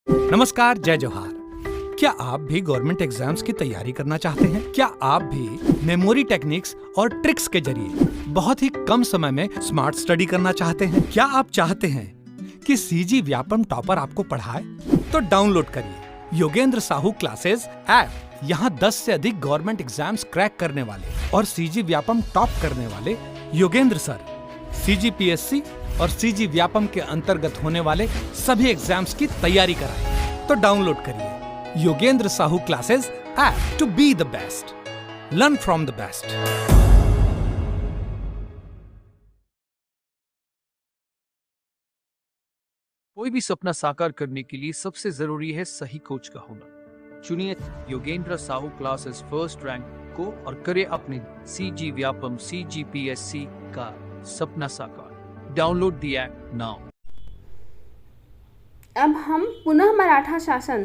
नमस्कार, जय जोहार। क्या आप भी गवर्नमेंट एग्जाम्स की तैयारी करना चाहते हैं? क्या आप भी मेमोरी टेक्निक्स और ट्रिक्स के जरिए बहुत ही कम समय में स्मार्ट स्टडी करना चाहते हैं? क्या आप चाहते हैं कि सीजी व्यापम टॉपर आपको पढ़ाए? तो डाउनलोड करिए योगेंद्र साहू क्लासेस ऐप। यहाँ 10 से अधिक गवर्नमेंट एग्जाम्स क्रैक करने वाले और सीजी व्यापम टॉप करने वाले योगेंद्र सर सीजीपीएससी और सीजी व्यापम के अंतर्गत होने वाले सभी एग्जाम्स की तैयारी कराएं। तो डाउनलोड करिए Yogendra Sahu classes app to be the best, learn from the best. कोई भी सपना साकार करने के लिए सबसे जरूरी है सही कोच का होना। चुनिए Yogendra Sahu classes first rank को और करे अपने सीजी व्यापम सीजीपीएससी का सपना साकार। Download the app now. अब हम पुनः मराठा शासन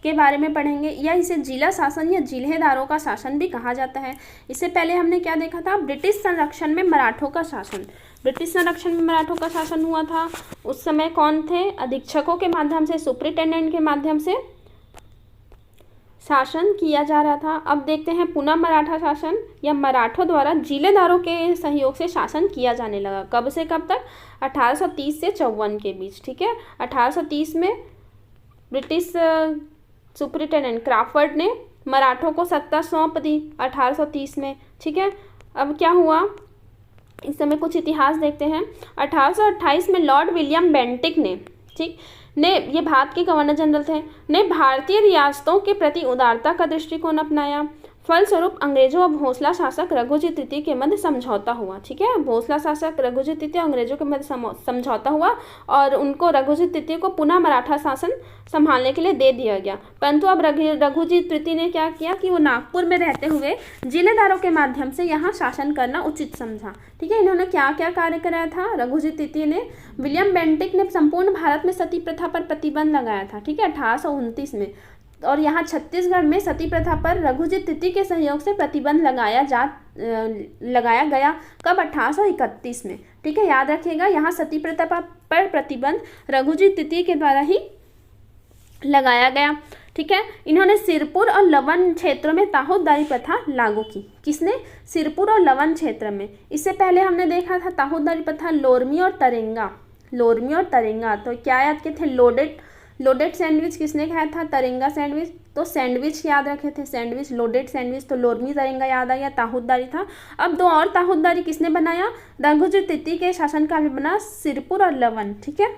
के बारे में पढ़ेंगे, या इसे जिला शासन या जिलेदारों का शासन भी कहा जाता है। इससे पहले हमने क्या देखा था? ब्रिटिश संरक्षण में मराठों का शासन। ब्रिटिश संरक्षण में मराठों का शासन हुआ था। उस समय कौन थे? अधीक्षकों के माध्यम से, सुपरिटेंडेंट के माध्यम से शासन किया जा रहा था। अब देखते हैं पुनः मराठा शासन या मराठों द्वारा जिलेदारों के सहयोग से शासन किया जाने लगा। कब से कब तक? 1830 से 54 के बीच। ठीक है, 1830 में ब्रिटिश सुपरिटेंडेंट क्राफर्ड ने मराठों को सत्ता सौंप दी 1830 में। ठीक है, अब क्या हुआ इस समय कुछ इतिहास देखते हैं। 1828 में लॉर्ड विलियम बेंटिक ने ये भारत के गवर्नर जनरल थे, ने भारतीय रियासतों के प्रति उदारता का दृष्टिकोण अपनाया। फलस्वरूप अंग्रेजों और भोसला शासक रघुजी तृतीय के मध्य समझौता हुआ। ठीक है, भोसला शासक रघुजी तृतीय अंग्रेजों के मध्य समझौता हुआ और उनको रघुजी तृतीय को पुनः मराठा शासन संभालने के लिए दे दिया गया। परंतु अब रघुजी तृतीय ने क्या किया कि वो नागपुर में रहते हुए जिलेदारों के माध्यम से यहाँ शासन करना उचित समझा। ठीक है, इन्होंने क्या क्या कार्य कराया था? रघुजी तृतीय ने, विलियम बेंटिक ने संपूर्ण भारत में सती प्रथा पर प्रतिबंध लगाया था। ठीक है, 1829 में। और यहाँ छत्तीसगढ़ में सती प्रथा पर रघुजी तृतीय के सहयोग से प्रतिबंध लगाया गया। कब? 1831 में। ठीक है, याद रखिएगा, यहाँ सती प्रथा पर प्रतिबंध रघुजी तृतीय के द्वारा ही लगाया गया। ठीक है, इन्होंने सिरपुर और लवन क्षेत्रों में ताहूदारी प्रथा लागू की। किसने? सिरपुर और लवन क्षेत्र में। इससे पहले हमने देखा था ताहूदारी प्रथा लोरमी और तरेंगा। तो क्या याद किए थे? लोडेड सैंडविच किसने खाया था? तरेंगा सैंडविच। तो सैंडविच याद रखे थे, सैंडविच, लोडेड सैंडविच। तो लोरमी तरेंगा याद आया, ताहूदारी था। अब दो और ताहूदारी किसने बनाया? रघुजी तृतीय के शासनकाल में बना, सिरपुर और लवन। ठीक है,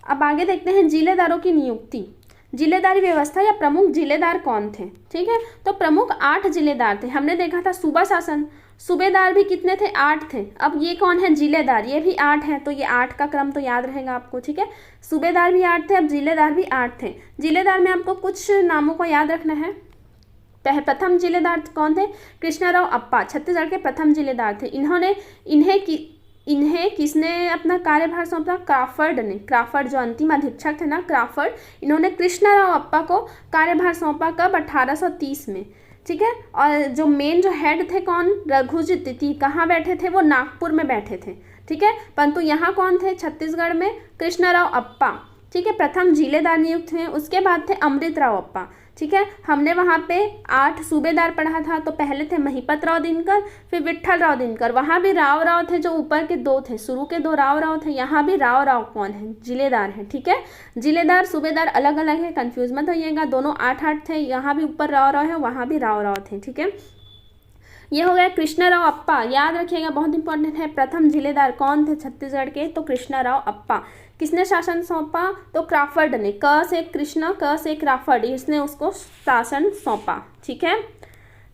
अब आगे देखते हैं जिलेदारों की नियुक्ति। जिलेदारी व्यवस्था या प्रमुख जिलेदार कौन थे? ठीक है, तो प्रमुख 8 जिलेदार थे। हमने देखा था सूबा शासन, सूबेदार भी कितने थे? 8 थे। अब ये कौन है? जिलेदार, ये भी 8 है। तो ये 8 का क्रम तो याद रहेगा आपको। ठीक है, सूबेदार भी 8 थे, अब जिलेदार भी 8 थे। जिलेदार में आपको कुछ नामों को याद रखना है। प्रथम जिलेदार कौन थे? कृष्णाराव अप्पा, छत्तीसगढ़ के प्रथम जिलेदार थे। इन्हें किसने अपना कार्यभार सौंपा? क्राफर्ड जो अंतिम अधीक्षक थे ना, क्राफर्ड, इन्होंने कृष्णाराव अप्पा को कार्यभार सौंपा। कब? 1830 में। ठीक है, और जो हेड थे कौन? रघुजी तृतीय। कहाँ बैठे थे वो? नागपुर में बैठे थे। ठीक है, परंतु यहाँ कौन थे? छत्तीसगढ़ में कृष्णाराव अप्पा। ठीक है, प्रथम जिलेदार नियुक्त हुए। उसके बाद थे अमृतराव अप्पा। ठीक है, हमने वहाँ पे 8 सूबेदार पढ़ा था। तो पहले थे महिपत राव दिनकर, फिर विट्ठल राव दिनकर। वहाँ भी राव थे, जो ऊपर के 2 थे, शुरू के 2 राव थे। यहाँ भी राव कौन है? जिलेदार है। ठीक है, जिलेदार सूबेदार अलग अलग है, कंफ्यूज मत होइएगा। दोनों 8 थे, यहाँ भी ऊपर राव है, वहाँ भी राव थे। ठीक है, ये हो गया कृष्णाराव अप्पा। याद रखिएगा, बहुत इंपॉर्टेंट है। प्रथम जिलेदार कौन थे छत्तीसगढ़ के? तो कृष्णाराव अप्पा। किसने शासन सौंपा? तो क्राफर्ड ने। क से कृष्णा, क से क्राफर्ड, इसने उसको शासन सौंपा। ठीक है,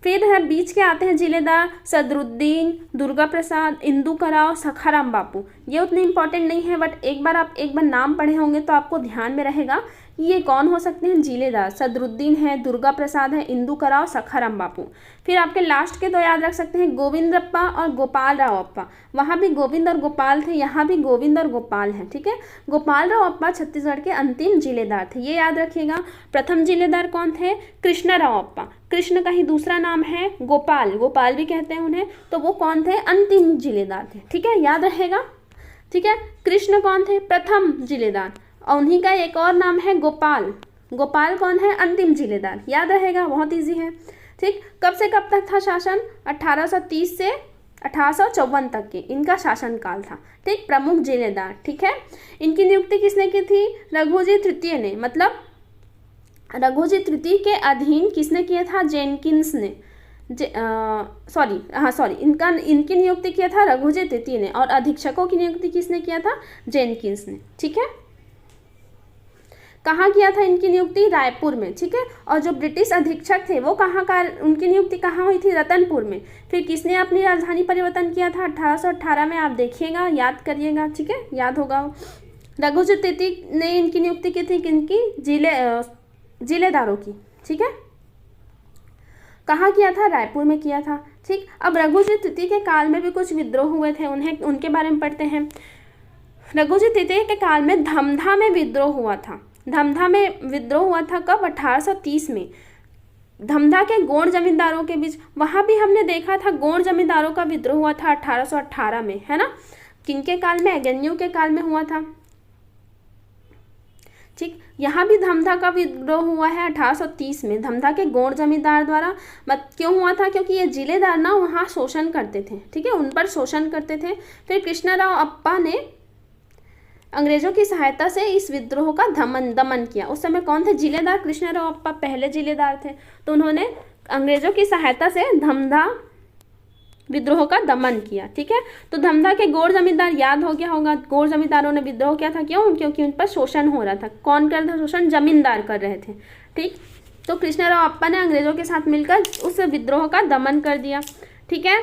फिर है बीच के आते हैं जिलेदार सदरुद्दीन, दुर्गा प्रसाद, इंदु कराव, सखाराम बापू। ये उतने इंपॉर्टेंट नहीं है, बट एक बार नाम पढ़े होंगे तो आपको ध्यान में रहेगा ये कौन हो सकते हैं जिलेदार। सदरुद्दीन है, दुर्गा प्रसाद है, इंदु कराव, सखाराम बापू। फिर आपके लास्ट के 2 याद रख सकते हैं, गोविंदप्पा और गोपाल राव अप्पा। वहाँ भी गोविंद और गोपाल थे, यहाँ भी गोविंद और गोपाल हैं। ठीक है, गोपाल राव अप्पा छत्तीसगढ़ के अंतिम जिलेदार थे, ये याद रखिएगा। प्रथम जिलेदार कौन थे? कृष्णाराव अप्पा। कृष्ण का ही दूसरा नाम है गोपाल भी कहते हैं उन्हें। तो वो कौन थे? अंतिम जिलेदार थे। ठीक है, याद रहेगा। ठीक है, कृष्ण कौन थे? प्रथम जिलेदार। और उन्हीं का एक और नाम है गोपाल। गोपाल कौन है? अंतिम जिलेदार। याद रहेगा, बहुत इजी है। ठीक, कब से कब तक था शासन? 1830 से 1854 तक के इनका शासनकाल था। ठीक, प्रमुख जिलेदार। ठीक है, इनकी नियुक्ति किसने की थी? रघुजी तृतीय ने। मतलब रघुजी तृतीय के अधीन किसने किया था? जेनकिंस ने। इनकी नियुक्ति किया था रघुजी तृतीय ने, और अधीक्षकों की नियुक्ति किसने किया था? जेनकिंस ने। ठीक है, कहाँ किया था इनकी नियुक्ति? रायपुर में। ठीक है, और जो ब्रिटिश अधीक्षक थे वो कहाँ का, उनकी नियुक्ति कहाँ हुई थी? रतनपुर में। फिर किसने अपनी राजधानी परिवर्तन किया था? 1818 में। आप देखिएगा, याद करिएगा। ठीक है, याद होगा। रघुजी तृतीय ने इनकी नियुक्ति की थी किनकी? जिलेदारों की। ठीक है, कहाँ किया था? रायपुर में किया था। ठीक, अब रघुजी तृतीय के काल में भी कुछ विद्रोह हुए थे, उनके बारे में पढ़ते हैं। रघुजी तृतीय के काल में धमधा में विद्रोह हुआ था। धमधा में विद्रोह हुआ था कब? 1830 में। धमधा के गोंड जमींदारों के बीच, वहां भी हमने देखा था गोंड जमींदारों का विद्रोह हुआ था 1818 में, है ना। किनके काल में? अगन्यू के काल में हुआ था। ठीक, यहाँ भी धमधा का विद्रोह हुआ है 1830 में, धमधा के गोंड जमींदार द्वारा। क्यों हुआ था? क्योंकि ये जिलेदार ना वहाँ शोषण करते थे। ठीक है, उन पर शोषण करते थे। फिर कृष्णराव अप्पा ने अंग्रेजों की सहायता से इस विद्रोह का दमन किया। उस समय कौन थे जिलेदार? कृष्णराव अप्पा पहले जिलेदार थे। तो उन्होंने अंग्रेजों की सहायता से धमधा विद्रोह का दमन किया। ठीक है, तो धमधा के गोंड जमींदार याद हो गया होगा। गोंड जमींदारों ने विद्रोह किया था। क्यों? क्योंकि उन पर शोषण हो रहा था। कौन कर रहा था शोषण? जमींदार कर रहे थे। ठीक, तो कृष्णराव अप्पा ने अंग्रेजों के साथ मिलकर उस विद्रोह का दमन कर दिया। ठीक है,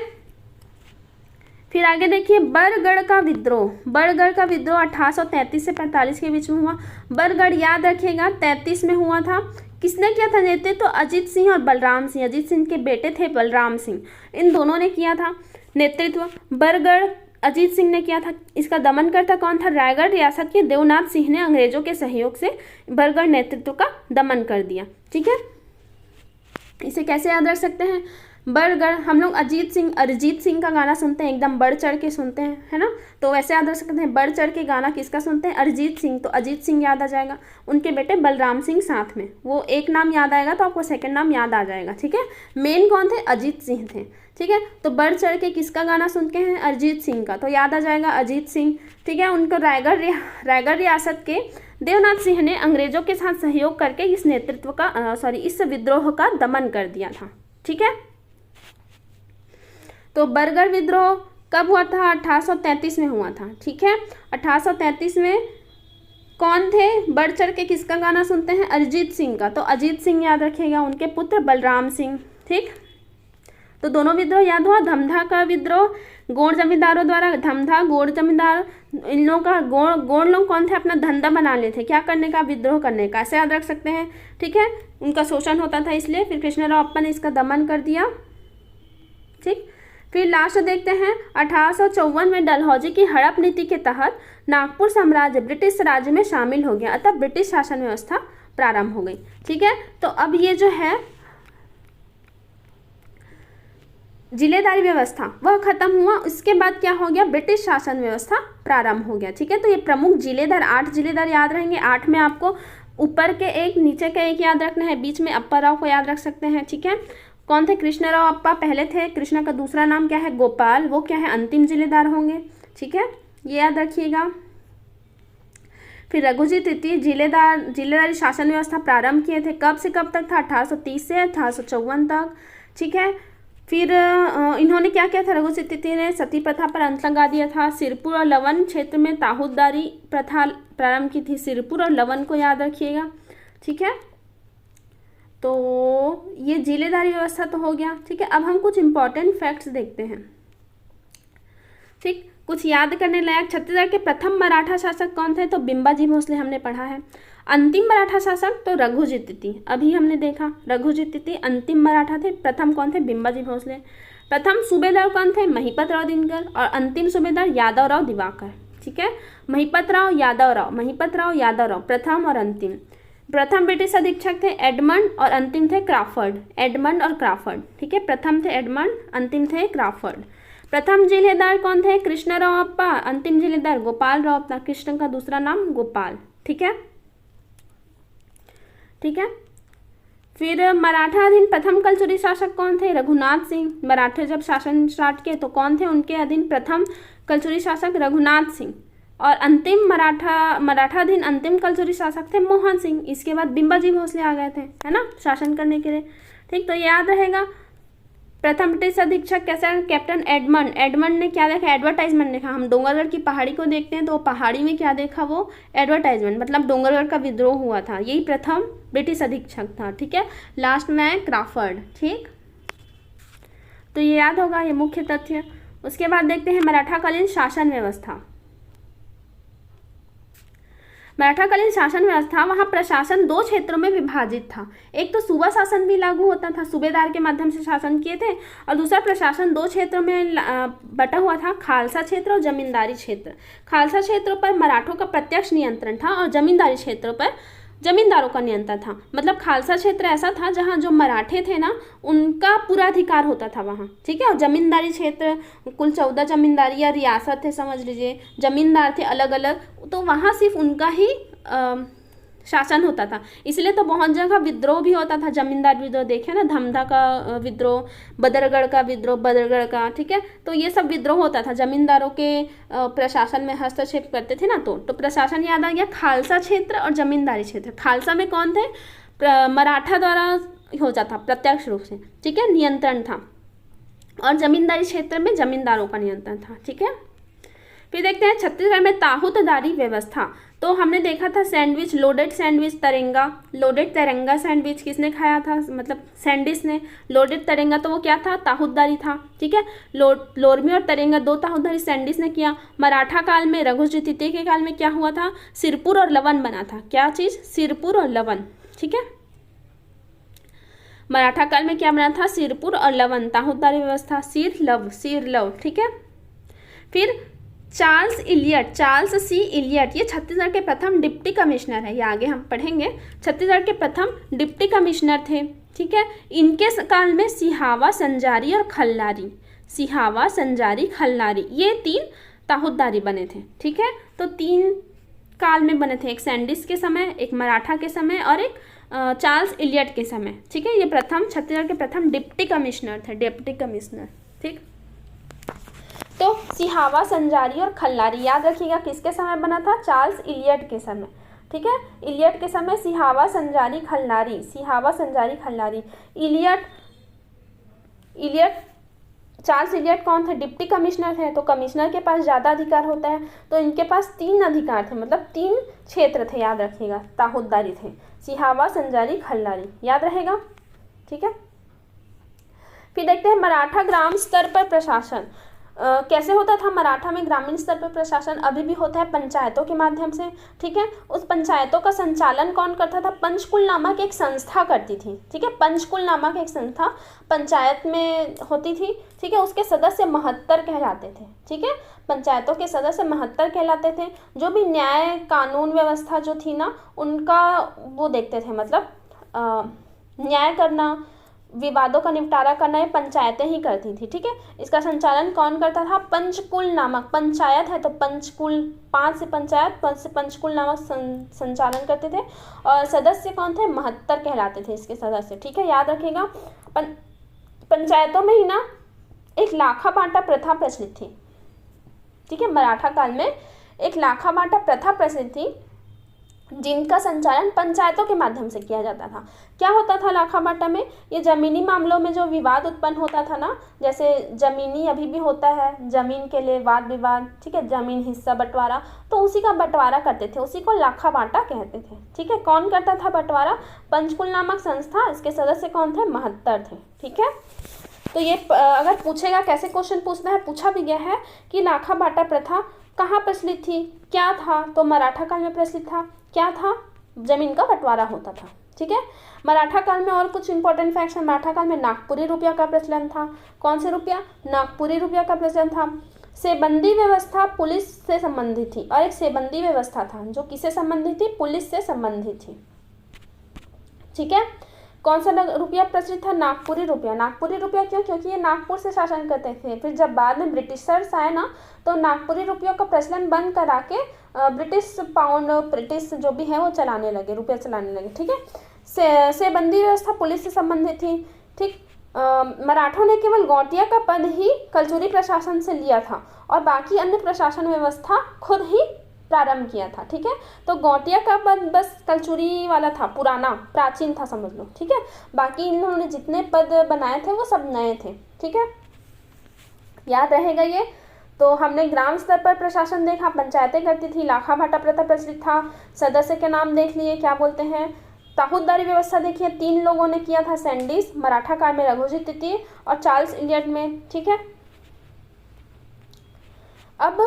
फिर आगे देखिए बरगढ़ का विद्रोह। बरगढ़ का विद्रोह 1833 से 45 के बीच में हुआ। बरगढ़ याद रखिएगा 33 में हुआ था। किसने किया था नेतृत्व? तो अजीत सिंह और बलराम सिंह। अजीत सिंह के बेटे थे बलराम सिंह, इन दोनों ने किया था नेतृत्व। बरगढ़ अजीत सिंह ने किया था। इसका दमन करता कौन था? रायगढ़ रियासत के देवनाथ सिंह ने अंग्रेजों के सहयोग से बरगढ़ नेतृत्व का दमन कर दिया। ठीक है, इसे कैसे याद रख सकते हैं? बरगढ़, हम लोग अरिजीत सिंह का गाना सुनते हैं, एकदम बढ़ चढ़ के सुनते हैं, है ना। तो वैसे याद रख सकते हैं, बढ़ चढ़ के गाना किसका सुनते हैं? अरिजीत सिंह। तो अजीत सिंह याद आ जाएगा। उनके बेटे बलराम सिंह साथ में, वो एक नाम याद आएगा तो आपको सेकंड नाम याद आ जाएगा। ठीक है, मेन कौन थे? अजीत सिंह थे। ठीक है, तो बढ़ चढ़ के किसका गाना सुनते हैं? अरिजीत सिंह का, तो याद आ जाएगा अजीत सिंह। ठीक है, उनको रायगढ़ रियासत के देवनाथ सिंह ने अंग्रेजों के साथ सहयोग करके इस इस विद्रोह का दमन कर दिया था। ठीक है, तो बरगढ़ विद्रोह कब हुआ था? 1833 में हुआ था। ठीक है, 1833 में कौन थे? बढ़ चढ़ के किसका गाना सुनते हैं? अरिजीत सिंह का, तो अजीत सिंह याद रखिएगा। उनके पुत्र बलराम सिंह। ठीक, तो दोनों विद्रोह याद हुआ। धमधा का विद्रोह गोंड जमींदारों द्वारा। धमधा गोंड जमींदार, इन लोगों का गोंड लोग कौन थे? अपना धंधा बना लिए थे। क्या करने का? विद्रोह करने का। ऐसे याद रख सकते हैं। ठीक है, उनका शोषण होता था इसलिए। फिर कृष्णराव अप्पा ने इसका दमन कर दिया। ठीक, फिर लास्ट देखते हैं 1854 में डलहौजी की हड़प नीति के तहत नागपुर साम्राज्य ब्रिटिश राज्य में शामिल हो गया, अतः ब्रिटिश शासन व्यवस्था प्रारंभ हो गई। ठीक है, तो अब ये जो है जिलेदारी व्यवस्था वह खत्म हुआ। उसके बाद क्या हो गया? ब्रिटिश शासन व्यवस्था प्रारंभ हो गया। ठीक है, तो ये प्रमुख जिलेदार 8 जिलेदार याद रहेंगे। 8 में आपको ऊपर के एक नीचे के एक याद रखना है, बीच में अप्पा राव को याद रख सकते हैं। ठीक है, कौन थे? कृष्णराव अप्पा पहले थे। कृष्णा का दूसरा नाम क्या है? गोपाल। वो क्या है? अंतिम जिलेदार होंगे। ठीक है, ये याद रखिएगा। फिर रघुजी तृतीय जिलेदारी शासन व्यवस्था प्रारंभ किए थे। कब से कब तक था? 1830 से 1854 तक। ठीक है, फिर इन्होंने क्या किया था? रघुजी तृतीय ने सती प्रथा पर अंत लगा दिया था। सिरपुर और लवन क्षेत्र में ताहूदारी प्रथा प्रारंभ की थी। सिरपुर और लवन को याद रखिएगा। ठीक है, तो ये जिलेदारी व्यवस्था तो हो गया। ठीक है, अब हम कुछ इंपॉर्टेंट फैक्ट्स देखते हैं। ठीक, कुछ याद करने लायक। छत्तीसगढ़ के प्रथम मराठा शासक कौन थे? तो बिंबाजी भोसले हमने पढ़ा है। अंतिम मराठा शासक तो रघुजी तृतीय, अभी हमने देखा रघुजी तृतीय अंतिम मराठा थे। प्रथम कौन थे? बिंबाजी भोसले। प्रथम सूबेदार कौन थे? महिपत राव दिनकर। और अंतिम सूबेदार यादव राव दिवाकर। ठीक है, महिपत राव यादव राव प्रथम और अंतिम। प्रथम ब्रिटिश अधीक्षक थे एडमंड और अंतिम थे क्राफर्ड। एडमंड और क्राफर्ड। ठीक है, प्रथम थे एडमंड, अंतिम थे क्राफर्ड। प्रथम जिलेदार कौन थे? कृष्णराव अप्पा। अंतिम जिलेदार गोपाल राव अपना, कृष्ण का दूसरा नाम गोपाल। ठीक है, ठीक है। फिर मराठाधीन प्रथम कलचुरी शासक कौन थे? रघुनाथ सिंह। मराठे जब शासन स्टार्ट किए तो कौन थे उनके अधीन प्रथम कलचुरी शासक? रघुनाथ सिंह। और अंतिम मराठाधीन अंतिम कलचुरी शासक थे मोहन सिंह। इसके बाद बिंबाजी भोसले आ गए थे, है ना, शासन करने के लिए। ठीक, तो याद रहेगा। प्रथम ब्रिटिश अधीक्षक कैसे? Captain Edmund. एडमंड ने क्या देखा? एडवर्टाइजमेंट देखा। हम डोंगरगढ़ की पहाड़ी को देखते हैं तो पहाड़ी में क्या देखा? वो एडवर्टाइजमेंट, मतलब डोंगरगढ़ का विद्रोह हुआ था। यही प्रथम ब्रिटिश अधीक्षक था। ठीक है, लास्ट में है क्राफर्ड। ठीक, तो ये याद होगा, ये मुख्य तथ्य। उसके बाद देखते हैं मराठाकालीन शासन व्यवस्था। मराठाकालीन शासन व्यवस्था, वहाँ प्रशासन 2 क्षेत्रों में विभाजित था। एक तो सूबा शासन भी लागू होता था, सूबेदार के माध्यम से शासन किए थे, और दूसरा प्रशासन 2 क्षेत्रों में बटा हुआ था, खालसा क्षेत्र और जमींदारी क्षेत्र। खालसा क्षेत्रों पर मराठों का प्रत्यक्ष नियंत्रण था और जमींदारी क्षेत्रों पर जमींदारों का नियंत्रण था। मतलब खालसा क्षेत्र ऐसा था जहाँ जो मराठे थे ना, उनका पूरा अधिकार होता था वहाँ। ठीक है, और जमींदारी क्षेत्र कुल 14 जमींदारी या रियासत थे, समझ लीजिए, जमींदार थे अलग अलग, तो वहाँ सिर्फ उनका ही शासन होता था। इसलिए तो बहुत जगह विद्रोह भी होता था, जमींदार विद्रोह देखे ना, धमधा का विद्रोह, बदरगढ़ का विद्रोह, बदरगढ़ का। ठीक है, तो ये सब विद्रोह होता था, जमींदारों के प्रशासन में हस्तक्षेप करते थे ना। तो प्रशासन याद आ गया, खालसा क्षेत्र और जमींदारी क्षेत्र। खालसा में कौन थे? मराठा द्वारा हो जाता प्रत्यक्ष रूप से, ठीक है, नियंत्रण था, और जमींदारी क्षेत्र में जमींदारों का नियंत्रण था। ठीक है, फिर देखते हैं छत्तीसगढ़ में ताहूतदारी व्यवस्था। तो हमने देखा था सैंडविच, लोडेड सैंडविच, तरेंगा, लोडेड तिरंगा सैंडविच किसने खाया था? मतलब सैंडिस ने। लोडेड तरेंगा तो वो क्या था? ताहूतदारी था। ठीक है, लोरमी और तरेंगा 2 ताहूतदारी सैंडिस ने किया। मराठा काल में, रघुजी तृतीय के काल में क्या हुआ था? सिरपुर और लवन बना था। क्या चीज? सिरपुर और लवन। ठीक है, मराठा काल में क्या बना था? सिरपुर और लवन, ताहूतदारी व्यवस्था, सिर लव। ठीक है, फिर चार्ल्स सी इलियट, ये छत्तीसगढ़ के प्रथम डिप्टी कमिश्नर है। ये आगे हम पढ़ेंगे। छत्तीसगढ़ के प्रथम डिप्टी कमिश्नर थे। ठीक है, इनके काल में सिहावा, संजारी और खल्लारी ये 3 ताहूतदारी बने थे। ठीक है, तो 3 काल में बने थे, एक सैंडिस के समय, एक मराठा के समय और एक चार्ल्स इलियट के समय। ठीक है, ये प्रथम छत्तीसगढ़ के प्रथम डिप्टी कमिश्नर थे, डिप्टी कमिश्नर। ठीक, तो सिहावा, संजारी और खल्लारी याद रखिएगा, किसके समय बना था? चार्ल्स इलियट के समय। ठीक है, इलियट के समय Sihawa, Sanjari, Khallari. Elliot Charles Elliot कौन थे? डिप्टी कमिश्नर थे, तो कमिश्नर के पास ज़्यादा अधिकार होता है, तो इनके पास 3 अधिकार थे, मतलब 3 क्षेत्र थे, याद रखिएगा, ताहूतदारी थे, सिहावा, संजारी, खल्लारी, याद रहेगा। ठीक है, फिर देखते हैं मराठा ग्राम स्तर पर प्रशासन कैसे होता था। मराठा में ग्रामीण स्तर पर प्रशासन अभी भी होता है पंचायतों के माध्यम से। ठीक है, उस पंचायतों का संचालन कौन करता था? पंचकुल नामक एक संस्था करती थी। ठीक है, पंचकुल नामक एक संस्था पंचायत में होती थी। ठीक है, उसके सदस्य महत्तर कहलाते थे। ठीक है, पंचायतों के सदस्य महत्तर कहलाते थे। जो भी न्याय कानून व्यवस्था जो थी ना, उनका वो देखते थे, मतलब न्याय करना, विवादों का निपटारा करना, ये पंचायतें ही करती थी। ठीक है, इसका संचालन कौन करता था? पंचकुल नामक, पंचायत है तो पंचकुल, 5 से पंचायत, पंचकुल नामक संचालन करते थे, और सदस्य कौन थे? महत्तर कहलाते थे इसके सदस्य। ठीक है, याद रखिएगा। पंचायतों में ही ना एक लाखा बांटा प्रथा प्रचलित थी। ठीक है, मराठा काल में एक लाखा बांटा प्रथा प्रचलित थी, जिनका संचालन पंचायतों के माध्यम से किया जाता था। क्या होता था लाखा बांटा में? ये जमीनी मामलों में जो विवाद उत्पन्न होता था ना, जैसे जमीनी अभी भी होता है, जमीन के लिए वाद विवाद, ठीक है, जमीन हिस्सा बंटवारा, तो उसी का बंटवारा करते थे, उसी को लाखा बांटा कहते थे। ठीक है, कौन करता था बंटवारा? पंचकुल नामक संस्था, इसके सदस्य कौन थे? महत्तर थे। ठीक है, तो ये अगर पूछेगा, कैसे क्वेश्चन पूछना है, पूछा भी गया है कि लाखा बांटा प्रथा कहाँ प्रचलित थी, क्या था? तो मराठा काल में प्रचलित था। क्या था? जमीन का बंटवारा होता था। ठीक है, मराठा काल में और कुछ इंपॉर्टेंट फैक्ट्स हैं। मराठा काल में नागपुरी रुपया का प्रचलन था। कौन से रुपया? नागपुरी रुपया का प्रचलन था। सेबंदी व्यवस्था पुलिस से संबंधित थी, और एक सेबंदी व्यवस्था था जो किससे संबंधित थी? पुलिस से संबंधित थी। ठीक है, कौन सा रुपया प्रचलित था? नागपुरी रुपया। नागपुरी रुपया क्यों? क्योंकि ये नागपुर से शासन करते थे। फिर जब बाद में ब्रिटिशर्स आए ना, तो नागपुरी रुपयों का प्रचलन बंद करा के ब्रिटिश पाउंड, ब्रिटिश जो भी है वो चलाने लगे, रुपया चलाने लगे। ठीक है, से बंदी व्यवस्था पुलिस से संबंधित थी। ठीक, मराठों ने केवल गौटिया का पद ही कलचुरी प्रशासन से लिया था और बाकी अन्य प्रशासन व्यवस्था खुद ही प्रारंभ किया था। ठीक है, तो गौटिया का पद बस कलचुरी वाला था, पुराना प्राचीन था समझ लो। ठीक है, बाकी इन्होंने जितने पद बनाए थे वो सब नए थे। ठीक है, याद रहेगा ये। तो हमने ग्राम स्तर पर प्रशासन देखा, पंचायतें करती थी, लाखा भाटा प्रथा प्रचलित था, सदस्य के नाम देख लिए, क्या बोलते हैं, ताहूदारी व्यवस्था देखिए, 3 लोगों ने किया था, सैंडिस, मराठा काल में रघुजी तृतीय और चार्ल्स इलियट में। ठीक है, अब